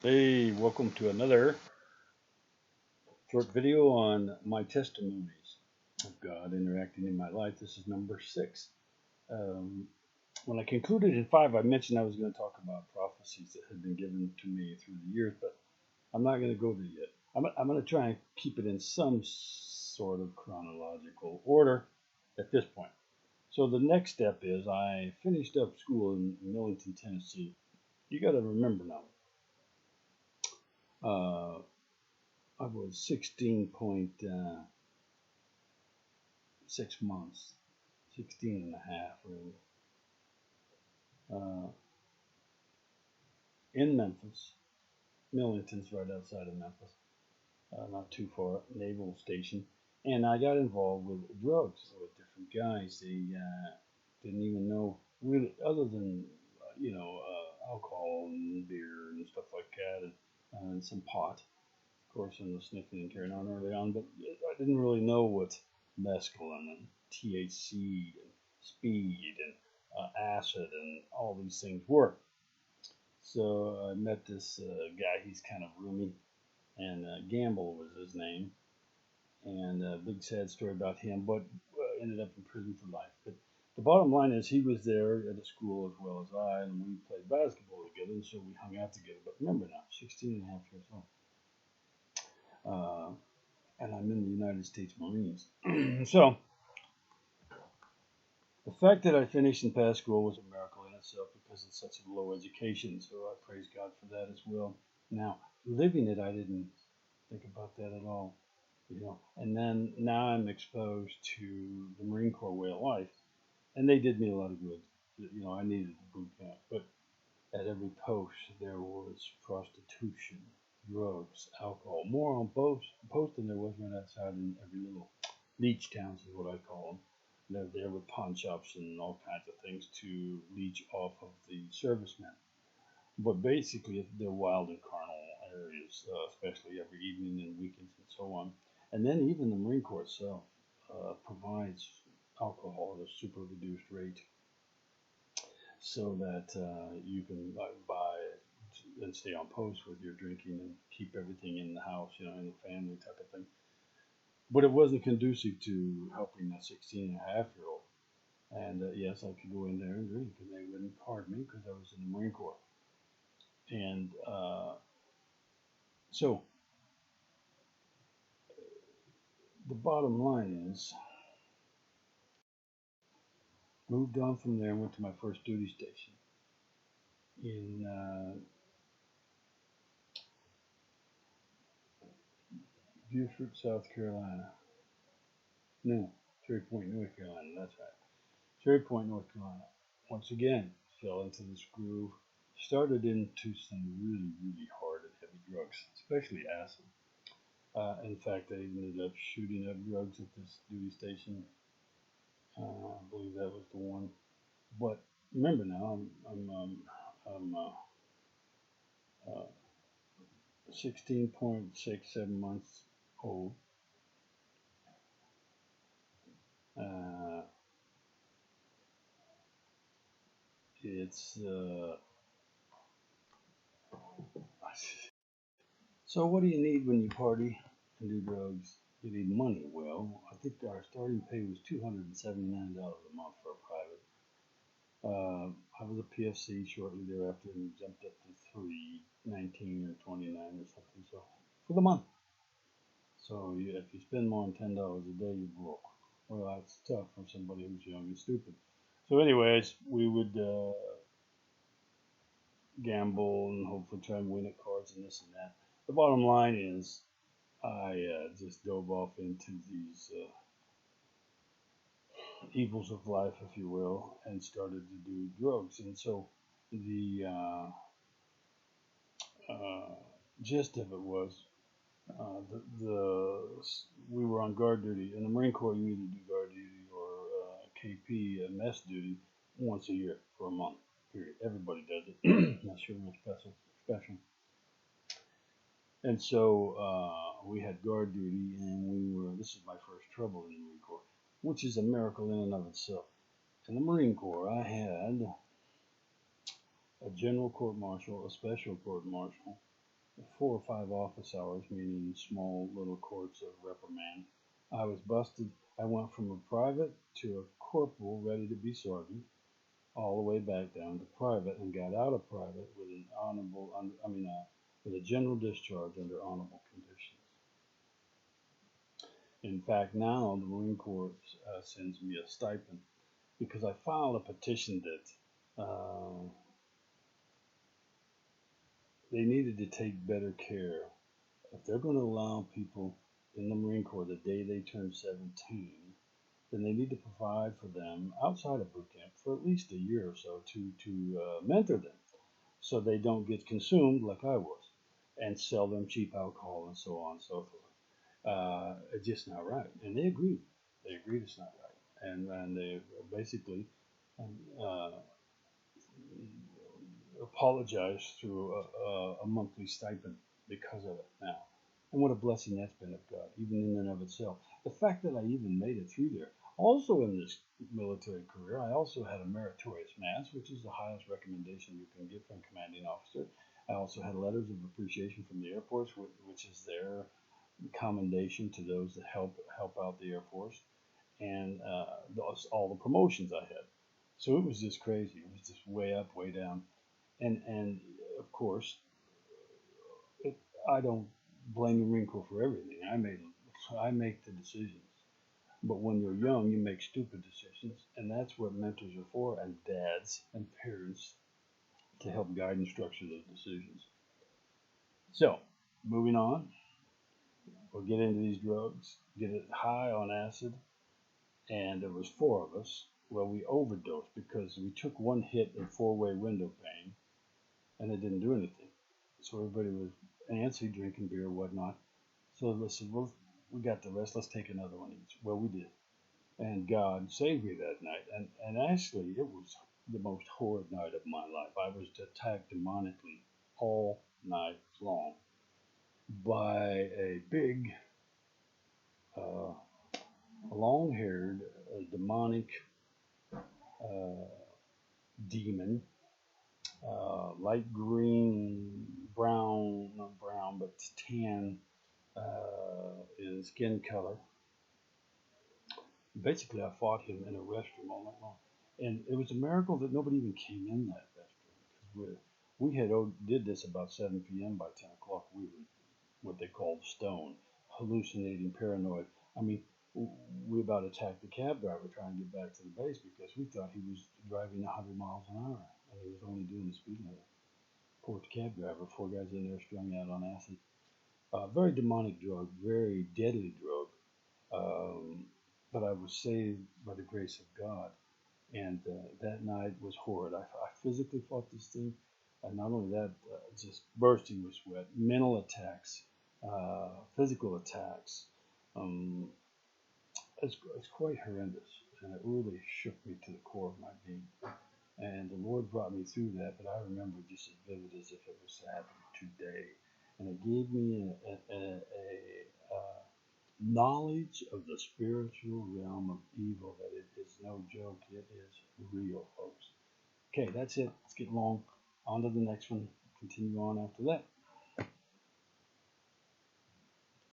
Hey, welcome to another short video on my testimonies of God interacting in my life. This is number 6. Um, when I concluded in 5, I mentioned I was going to talk about prophecies that had been given to me through the years, but I'm not going to go there yet. I'm going to try and keep it in some sort of chronological order at this point. So the next step is I finished up school in Millington, Tennessee. You got to remember now. I was 16.6 months, 16 and a half, really, in Memphis. Millington's right outside of Memphis, not too far, naval station. And I got involved with drugs with different guys. They didn't even know, really, other than, alcohol and beer and stuff like that, and some pot. Of course, I was sniffing and carrying on early on, but I didn't really know what mescaline and THC and speed and acid and all these things were. So I met this guy. He's kind of roomy, and Gamble was his name. And a big sad story about him, but ended up in prison for life. But the bottom line is he was there at the school as well as I, and we played basketball together, and so we hung out together. But remember now, 16 and a half years old. And I'm in the United States Marines. So the fact that I finished and passed school was a miracle in itself because it's such a low education. So I praise God for that as well. Now, living it, I didn't think about that at all. And then now I'm exposed to the Marine Corps way of life, and they did me a lot of good. I needed a boot camp, but at every post there was prostitution, drugs, alcohol, more on post than there was right outside in every little leech towns is what I call them. They're there with pawn shops and all kinds of things to leech off of the servicemen. But basically, they're wild and carnal areas, especially every evening and weekends and so on. And then even the Marine Corps itself provides alcohol at a super reduced rate so that you can buy and stay on post with your drinking and keep everything in the house, in the family type of thing. But it wasn't conducive to helping a 16 and a half year old. And yes, I could go in there and drink, and they wouldn't card me because I was in the Marine Corps. And so the bottom line is, moved on from there and went to my first duty station in Beaufort, South Carolina. No, Cherry Point, North Carolina. That's right. Cherry Point, North Carolina. Once again, fell into this groove. Started into some really, really hard and heavy drugs, especially acid. In fact, I ended up shooting up drugs at this duty station. I believe that was the one. But remember now, I'm 16.67 months old. Uh, it's So what do you need when you party and do drugs? You need money. Well, I think our starting pay was $279 a month for a private. I was a PFC shortly thereafter and jumped up to 319 or 29 or something. So for the month. So if you spend more than $10 a day, you're broke. Well, that's tough for somebody who's young and stupid. So, anyways, we would gamble and hopefully try and win at cards and this and that. The bottom line is, I just dove off into these evils of life, if you will, and started to do drugs. And so the uh, gist of it was the we were on guard duty. In the Marine Corps, you either do guard duty or KP mess duty once a year for a month. Period. Everybody does it. Not sure what's special. And so we had guard duty, and we were. This is my first trouble in the Marine Corps, which is a miracle in and of itself. In the Marine Corps, I had a general court martial, a special court martial, 4 or 5 office hours, meaning small little courts of reprimand. I was busted. I went from a private to a corporal ready to be sergeant, all the way back down to private, and got out of private with an honorable, with a general discharge under honorable conditions. In fact, now the Marine Corps sends me a stipend because I filed a petition that they needed to take better care. If they're going to allow people in the Marine Corps the day they turn 17, then they need to provide for them outside of boot camp for at least a year or so to mentor them so they don't get consumed like I was and sell them cheap alcohol and so on and so forth. It's just not right. And they agreed. They agreed it's not right. And they basically uh, apologize through a monthly stipend because of it now. And what a blessing that's been of God, even in and of itself. The fact that I even made it through there. Also in this military career, I also had a meritorious mass, which is the highest recommendation you can get from a commanding officer. I also had letters of appreciation from the Air Force, which is their commendation to those that help out the Air Force, and all the promotions I had. So it was just crazy. It was just way up, way down, and of course, it, I don't blame the Marine Corps for everything. I make the decisions. But when you're young, you make stupid decisions, and that's what mentors are for, and dads and parents to help guide and structure those decisions. So, moving on, we'll get into these drugs, get it high on acid, and there was 4 of us. Well, we overdosed because we took one hit in four-way window pane, and it didn't do anything. So everybody was antsy, drinking beer, whatnot. So they said, well, we got the rest. Let's take another one each. Well, we did. And God saved me that night. And actually, it was the most horrid night of my life. I was attacked demonically all night long by a big, uh, long-haired, demonic uh, demon, light green, brown, not brown, but tan in skin color. Basically, I fought him in a restroom all night long. And it was a miracle that nobody even came in that restroom because we had did this about 7 p.m. By 10 o'clock. We were what they called stone, hallucinating, paranoid. I mean, we about attacked the cab driver trying to get back to the base because we thought he was driving 100 miles an hour and he was only doing the speed limit. Poor cab driver, 4 guys in there strung out on acid. Very demonic drug, very deadly drug. Um, but I was saved by the grace of God. And that night was horrid. I physically fought this thing. And not only that, just bursting with sweat, mental attacks, physical attacks. Um, it's quite horrendous. And it really shook me to the core of my being. And the Lord brought me through that, but I remember just as vivid as if it was happening today. And it gave me a knowledge of the spiritual realm of evil that it is no joke. It is real, folks. Okay, that's it. Let's get along. On to the next one. Continue on after that.